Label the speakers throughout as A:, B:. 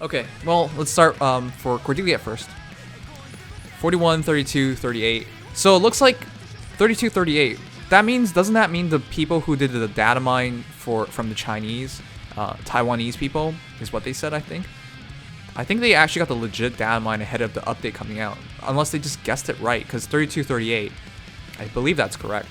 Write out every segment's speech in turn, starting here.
A: Okay, well, let's start for Cordelia first. 41, 32, 38. So it looks like 32, 38. Doesn't that mean the people who did the Datamine from the Chinese, Taiwanese people, is what they said, I think? I think they actually got the legit Datamine ahead of the update coming out. Unless they just guessed it right, because 32, 38, I believe that's correct.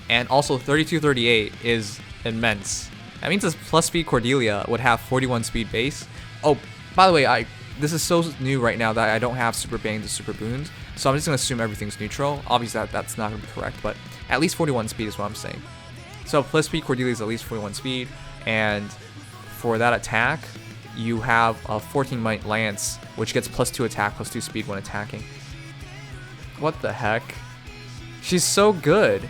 A: And also 32, 38 is immense. That means this plus speed Cordelia would have 41 speed base. Oh, by the way, this is so new right now that I don't have super bang to super boons, so I'm just gonna assume everything's neutral. Obviously that's not gonna be correct, but at least 41 speed is what I'm saying. So plus speed Cordelia is at least 41 speed, and for that attack, you have a 14 might lance, which gets +2 attack, +2 speed when attacking. What the heck? She's so good.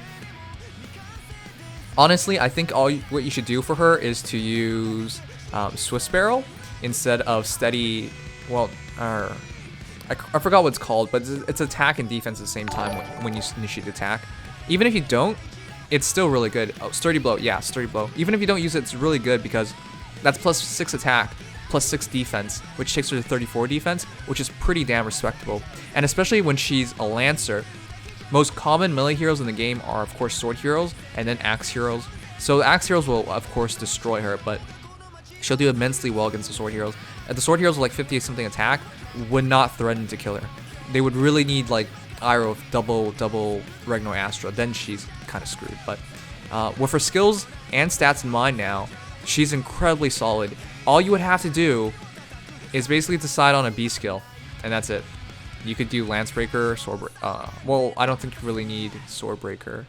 A: Honestly, I think what you should do for her is to use Swift Barrel instead of steady. Well, I forgot what it's called, but it's attack and defense at the same time when you initiate the attack. Even if you don't, it's still really good. Oh, Sturdy Blow, yeah, Sturdy Blow. Even if you don't use it, it's really good because that's +6 attack, +6 defense, which takes her to 34 defense, which is pretty damn respectable. And especially when she's a Lancer. Most common melee heroes in the game are, of course, sword heroes and then axe heroes. So the axe heroes will, of course, destroy her, but she'll do immensely well against the sword heroes. The sword heroes with like 50-something attack would not threaten to kill her. They would really need like Iroh double Regno Astra. Then she's kind of screwed. But with her skills and stats in mind now, she's incredibly solid. All you would have to do is basically decide on a B skill, and that's it. You could do Lancebreaker, Swordbreaker. Well, I don't think you really need Swordbreaker.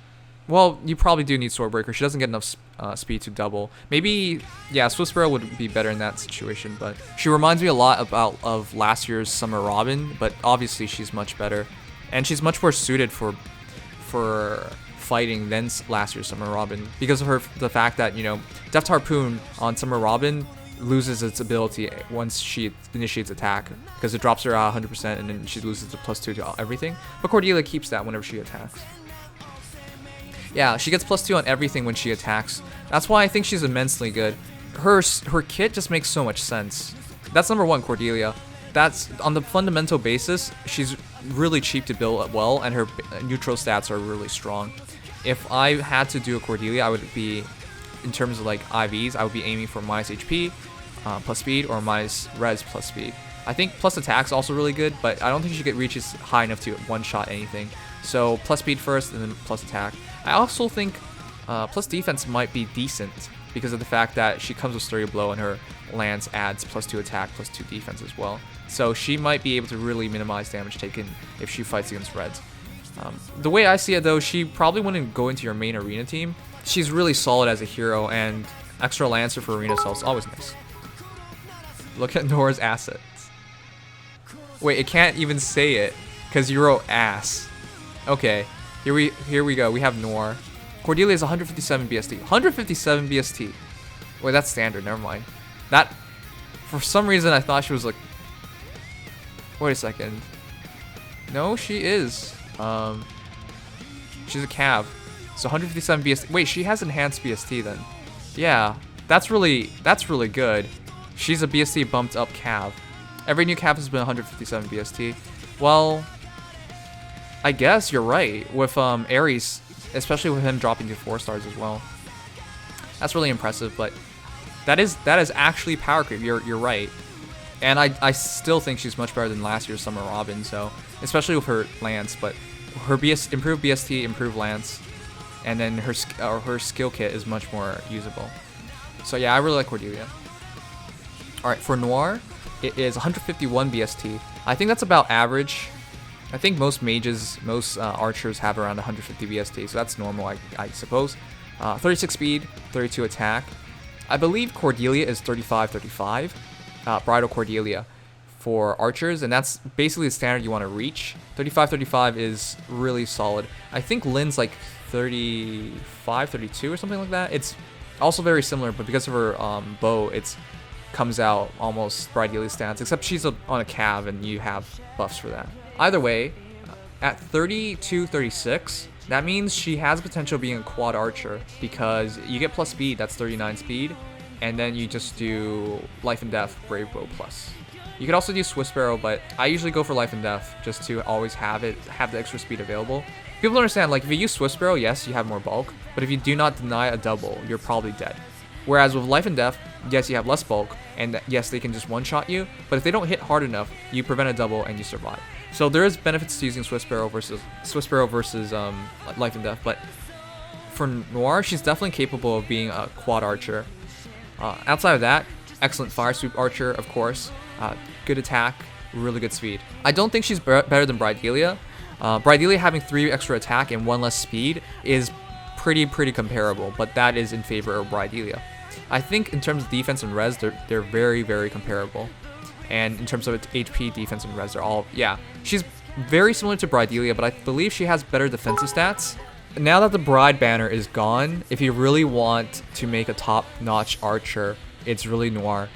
A: Well, you probably do need Swordbreaker. She doesn't get enough speed to double. Maybe, yeah, Swift Sparrow would be better in that situation, but she reminds me a lot of last year's Summer Robin, but obviously she's much better. And she's much more suited for fighting than last year's Summer Robin because of the fact that, you know, Deft Harpoon on Summer Robin loses its ability once she initiates attack because it drops her 100% and then she loses the +2 to everything. But Cordelia keeps that whenever she attacks. Yeah, she gets +2 on everything when she attacks. That's why I think she's immensely good. Her kit just makes so much sense. That's number one, Cordelia. That's on the fundamental basis. She's really cheap to build well, and her neutral stats are really strong. If I had to do a Cordelia, I would be, in terms of like IVs, I would be aiming for minus HP plus speed or minus res plus speed. I think plus attack's also really good, but I don't think she reaches high enough to one-shot anything. So plus speed first and then plus attack. I also think plus defense might be decent because of the fact that she comes with Sturdy Blow and her lance adds +2 attack, +2 defense as well. So she might be able to really minimize damage taken if she fights against reds. The way I see it though, she probably wouldn't go into your main arena team. She's really solid as a hero, and extra Lancer for arena cells is always nice. Look at Noire's assets. Wait, it can't even say it because you wrote ass. Okay, here we go. We have Noire. Cordelia is 157 BST. 157 BST. Wait, that's standard. Never mind. That, for some reason, I thought she was like. Wait a second. No, she is. She's a cav. So 157 BST. Wait, she has enhanced BST then. Yeah, that's really good. She's a BST bumped up cav. Every new cav has been 157 BST. Well, I guess you're right with Ares, especially with him dropping to 4 stars as well. That's really impressive, but that is actually power creep. You're right. And I still think she's much better than last year's Summer Robin, so especially with her lance, but her improved BST, improved lance, and then her skill kit is much more usable. So yeah, I really like Cordelia. All right, for Noire, it is 151 BST. I think that's about average. I think most mages, most archers have around 150 BST, so that's normal, I suppose. 36 speed, 32 attack. I believe Cordelia is 35. Bridal Cordelia for archers, and that's basically the standard you want to reach. 35 is really solid. I think Lynn's like 35, 32 or something like that. It's also very similar, but because of her bow, it's comes out almost Bridal stats, except she's on a cav and you have buffs for that. Either way, at 32, 36, that means she has potential being a quad archer because you get plus speed, that's 39 speed. and then you just do Life and Death, Brave Bow plus. You could also do Swiss Barrel, but I usually go for Life and Death just to always have the extra speed available. People don't understand, like if you use Swiss Barrel, yes, you have more bulk, but if you do not deny a double, you're probably dead. Whereas with Life and Death, yes, you have less bulk, and yes, they can just one-shot you, but if they don't hit hard enough, you prevent a double and you survive. So there is benefits to using Swiss Barrel versus Life and Death, but for Noire, she's definitely capable of being a quad archer. Outside of that, excellent fire sweep archer, of course. Good attack, really good speed. I don't think she's better than Bridelia. Bridelia having 3 extra attack and 1 less speed is pretty comparable, but that is in favor of Bridelia. I think in terms of defense and res, they're very, very comparable. And in terms of its HP, defense, and res, they're all, yeah. She's very similar to Bridelia, but I believe she has better defensive stats. Now that the Bride banner is gone, if you really want to make a top-notch archer, it's really Noire.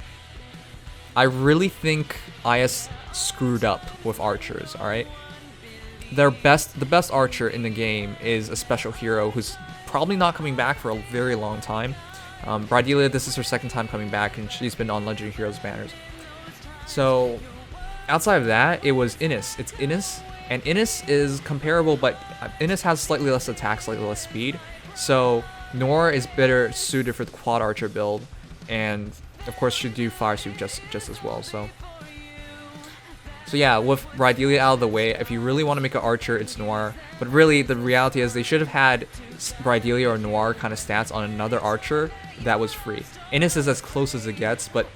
A: I really think IS screwed up with archers, alright? The best archer in the game is a special hero who's probably not coming back for a very long time. Bridelia, this is her 2nd time coming back, and she's been on Legendary Heroes banners. So, outside of that, it was Innes. It's Innes, and Innes is comparable, but Innes has slightly less attack, slightly less speed. So, Noire is better suited for the quad archer build, and of course should do fire sweep just as well. So yeah, with Bridelia out of the way, if you really want to make an archer, it's Noire. But really, the reality is they should have had Bridelia or Noire kind of stats on another archer that was free. Innes is as close as it gets, but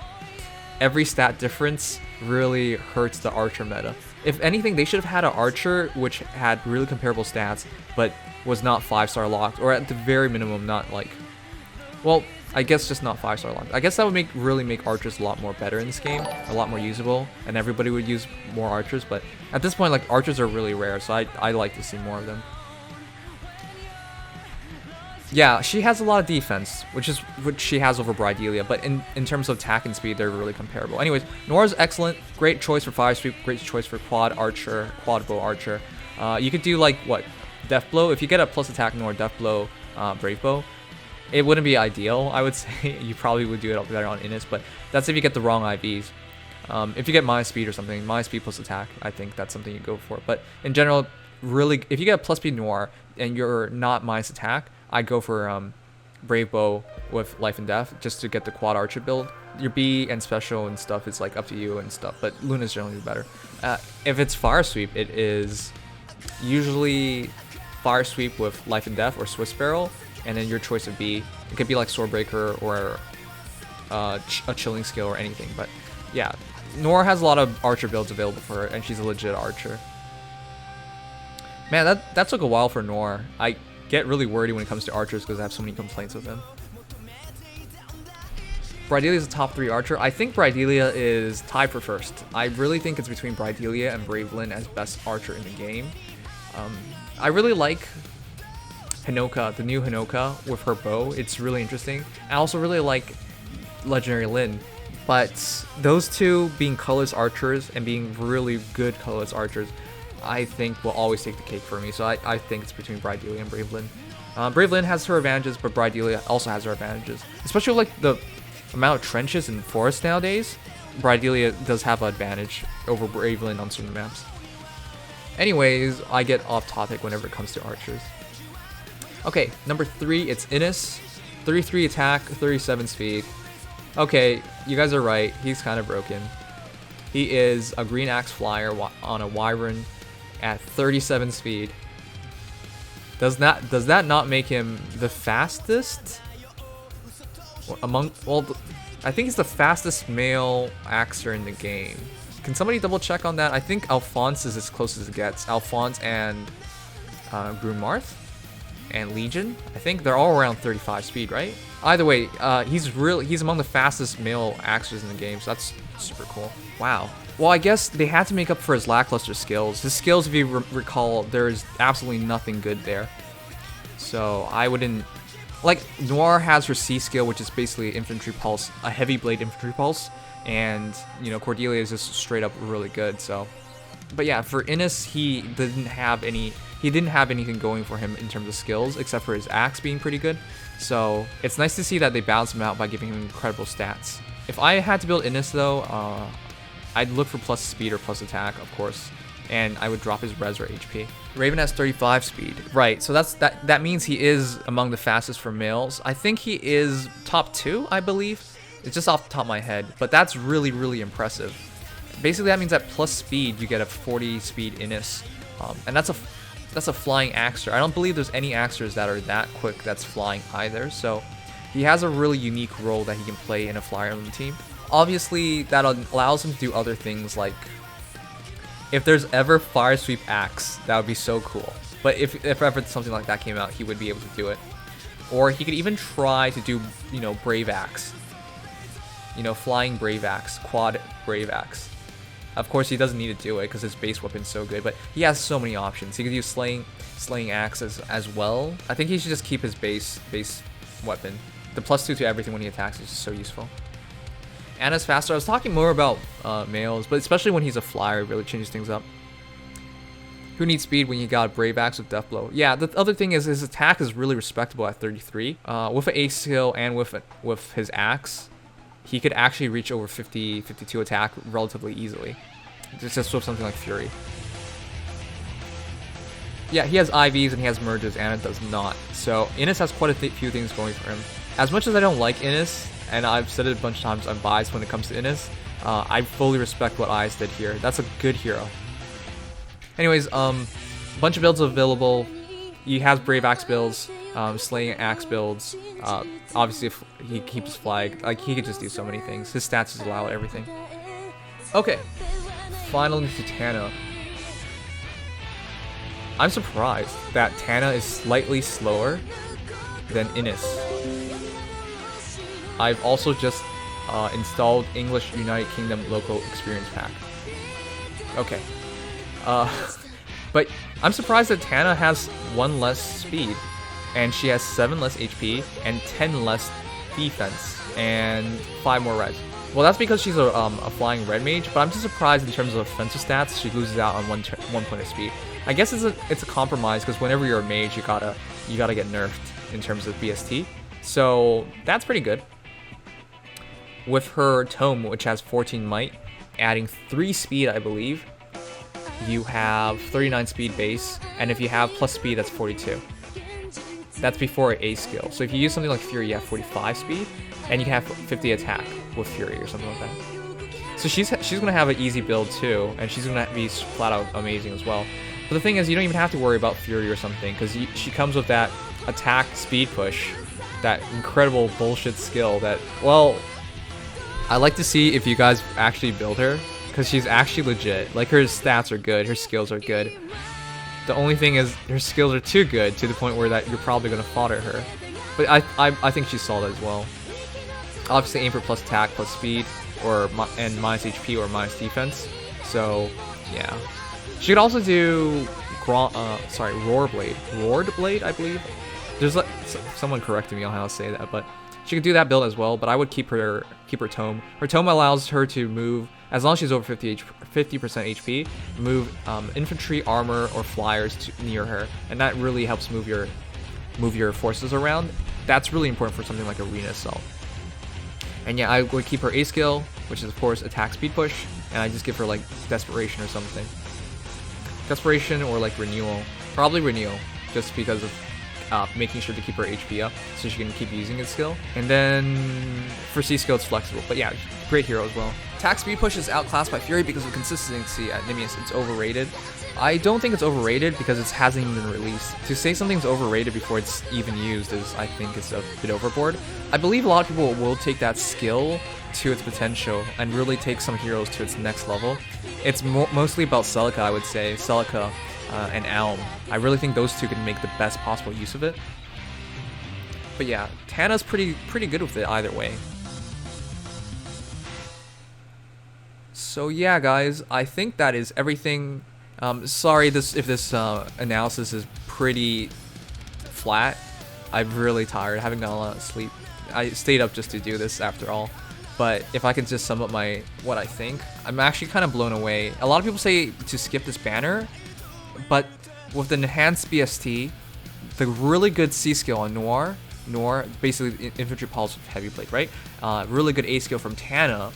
A: every stat difference really hurts the archer meta. If anything, they should have had an archer which had really comparable stats, but was not 5-star locked, or at the very minimum, not like, well, I guess just not 5-star locked. I guess that would really make archers a lot more better in this game, a lot more usable, and everybody would use more archers. But at this point, like, archers are really rare, so I like to see more of them. Yeah, she has a lot of defense, which she has over Bridelia, but in terms of attack and speed, they're really comparable. Anyways, Noire's excellent, great choice for fire sweep, great choice for quad bow archer. You could do like what, death blow. If you get a plus attack Noire, death blow, brave bow, it wouldn't be ideal. I would say you probably would do it better on Innes, but that's if you get the wrong IVs. If you get minus speed or something, minus speed plus attack, I think that's something you go for. But in general, really, if you get a plus speed Noire and you're not minus attack, I'd go for Brave Bow with Life and Death just to get the quad archer build. Your B and special and stuff is like up to you and stuff, but Luna's generally better. If it's fire sweep, it is usually fire sweep with Life and Death or Swiss Barrel, and then your choice of B. It could be like Swordbreaker or a chilling skill or anything, but yeah, Noire has a lot of archer builds available for her, and she's a legit archer. Man, that took a while for Noire. I get really worried when it comes to archers because I have so many complaints with them. Bridelia is a top 3 archer. I think Bridelia is tied for first. I really think it's between Bridelia and Bravelyn as best archer in the game. I really like Hinoka, the new Hinoka with her bow. It's really interesting. I also really like Legendary Lyn. But those two being colorless archers and being really good colorless archers, I think will always take the cake for me. So I think it's between Bridelia and Bravelyn. Bravelyn has her advantages, but Bridelia also has her advantages. Especially like the amount of trenches in forest nowadays, Bridelia does have an advantage over Bravelyn on certain maps. Anyways, I get off topic whenever it comes to archers. Okay, number 3, it's Innes. 33 attack, 37 speed. Okay, you guys are right. He's kind of broken. He is a green axe flyer on a wyvern at 37 speed. Does that not make him the fastest among? Well, I think he's the fastest male axer in the game. Can somebody double check on that? I think Alphonse is as close as it gets. Alphonse and Grunmarth and Legion. I think they're all around 35 speed, right? Either way, he's among the fastest male axers in the game, so that's super cool. Wow. Well, I guess they had to make up for his lackluster skills. His skills, if you recall, there's absolutely nothing good there. So I wouldn't... Like, Noire has her C skill, which is basically infantry pulse, a heavy blade infantry pulse, and, you know, Cordelia is just straight up really good, so But yeah, for Innes, he didn't have anything going for him in terms of skills, except for his axe being pretty good. So it's nice to see that they balance him out by giving him incredible stats. If I had to build Innes though, I'd look for plus speed or plus attack, of course, and I would drop his res or HP. Raven has 35 speed. Right, so that means he is among the fastest for males. I think he is top 2, I believe. It's just off the top of my head, but that's really, really impressive. Basically, that means that plus speed, you get a 40 speed Innes, and that's a flying axer. I don't believe there's any axers that are that quick that's flying either, so he has a really unique role that he can play in a Fire Emblem team. Obviously, that allows him to do other things, like if there's ever Fire Sweep Axe, that would be so cool. But if ever something like that came out, he would be able to do it. Or he could even try to do, you know, Brave Axe. You know, Flying Brave Axe, Quad Brave Axe. Of course, he doesn't need to do it because his base weapon's so good, but he has so many options. He could use Slaying Axe as well. I think he should just keep his base weapon. The +2 to everything when he attacks is just so useful. Anna's faster. I was talking more about males, but especially when he's a flyer, it really changes things up. Who needs speed when you got Brave Axe with Death Blow? Yeah, the other thing is his attack is really respectable at 33. With an ace skill and with his axe, he could actually reach over 52 attack relatively easily. Just with something like Fury. Yeah, he has IVs and he has merges, Anna does not. So Innes has quite a few things going for him. As much as I don't like Innes, and I've said it a bunch of times, I'm biased when it comes to Innes, I fully respect what Ice did here. That's a good hero. Anyways, bunch of builds available. He has Brave Axe builds, Slaying Axe builds. Obviously, if he keeps Flag, like he could just do so many things. His stats just allow everything. Okay, finally to Tana. I'm surprised that Tana is slightly slower than Innes. I've also just installed English United Kingdom local experience pack. Okay. But I'm surprised that Tana has 1 less speed, and she has 7 less HP and 10 less defense and 5 more res. Well, that's because she's a flying red mage, but I'm just surprised in terms of offensive stats, she loses out on 1 point of speed. I guess it's a compromise because whenever you're a mage, you gotta get nerfed in terms of BST. So that's pretty good. With her tome, which has 14 might, adding 3 speed, I believe, you have 39 speed base, and if you have plus speed, that's 42. That's before an A skill. So if you use something like Fury, you have 45 speed, and you can have 50 attack with Fury or something like that. So she's gonna have an easy build too, and she's gonna be flat out amazing as well. But the thing is, you don't even have to worry about Fury or something, because she comes with that attack speed push, that incredible bullshit skill that, well, I like to see if you guys actually build her, because she's actually legit. Like, her stats are good, her skills are good. The only thing is, her skills are too good to the point where that you're probably going to fodder her. But I think she's solid as well. Obviously, aim for plus attack, plus speed, and minus HP or minus defense. So, yeah. She could also do Roar Blade, I believe. There's someone correcting me on how to say that, but she could do that build as well. But I would keep her tome. Her tome allows her to move, as long as she's over 50% HP, move infantry, armor, or flyers near her, and that really helps move your forces around. That's really important for something like Arena Assault. And yeah, I would keep her A skill, which is of course attack speed push, and I just give her like Desperation or something. Desperation or like Renewal. Probably Renewal, just because of making sure to keep her HP up so she can keep using its skill. And then for C skill, it's flexible. But yeah, great hero as well. Attack speed push is outclassed by Fury because of consistency at Nimius. It's overrated. I don't think it's overrated because it hasn't even been released. To say something's overrated before it's even used I think it's a bit overboard. I believe a lot of people will take that skill to its potential and really take some heroes to its next level. It's mostly about Celica, I would say. Celica and Alm. I really think those two can make the best possible use of it. But yeah, Tana's pretty good with it either way. So yeah, guys, I think that is everything. Sorry if this analysis is pretty flat. I'm really tired. I haven't got a lot of sleep. I stayed up just to do this after all. But if I could just sum up what I think, I'm actually kind of blown away. A lot of people say to skip this banner, but with the enhanced BST, the really good C skill on Noire, basically infantry pulse with heavy blade, right? Really good A skill from Tana.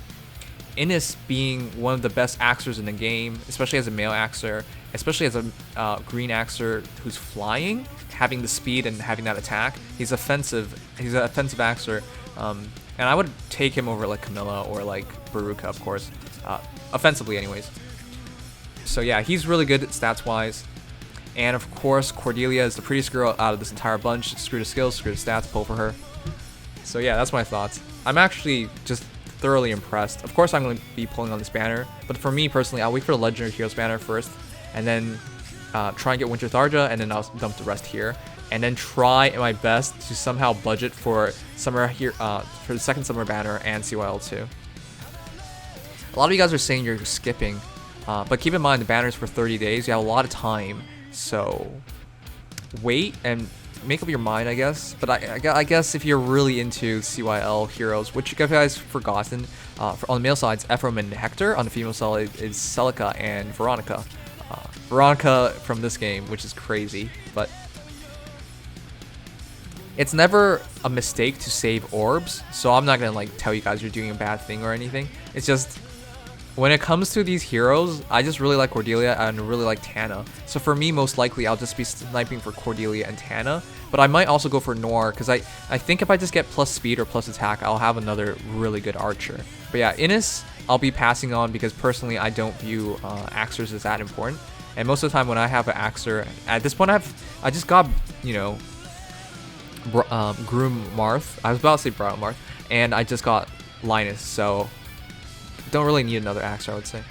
A: Innes being one of the best axers in the game, especially as a male axer, especially as a green axer who's flying, having the speed and having that attack. He's offensive. He's an offensive axer, and I would take him over like Camilla or like Baruka, of course, offensively, anyways. So yeah, he's really good stats-wise. And of course, Cordelia is the prettiest girl out of this entire bunch. Screw the skills, screw the stats, pull for her. So yeah, that's my thoughts. I'm actually just thoroughly impressed. Of course, I'm going to be pulling on this banner, but for me personally, I'll wait for the Legendary Heroes banner first, and then try and get Winter Tharja, and then I'll dump the rest here, and then try my best to somehow budget for summer here for the second summer banner and CYL 2. A lot of you guys are saying you're skipping, but keep in mind the banner's for 30 days. You have a lot of time, so wait and make up your mind, I guess. But I guess if you're really into CYL heroes, which you guys forgotten, on the male side, it's Ephraim and Hector. On the female side, it's Celica and Veronica. Veronica from this game, which is crazy, but it's never a mistake to save orbs, so I'm not gonna like tell you guys you're doing a bad thing or anything. It's just when it comes to these heroes, I just really like Cordelia and really like Tana. So for me, most likely, I'll just be sniping for Cordelia and Tana. But I might also go for Noire, because I think if I just get plus speed or plus attack, I'll have another really good archer. But yeah, Innes, I'll be passing on because personally, I don't view axers as that important. And most of the time when I have an axer, at this point, I just got, you know, Groom Marth. I was about to say Brown Marth. And I just got Linus, so don't really need another axer, I would say.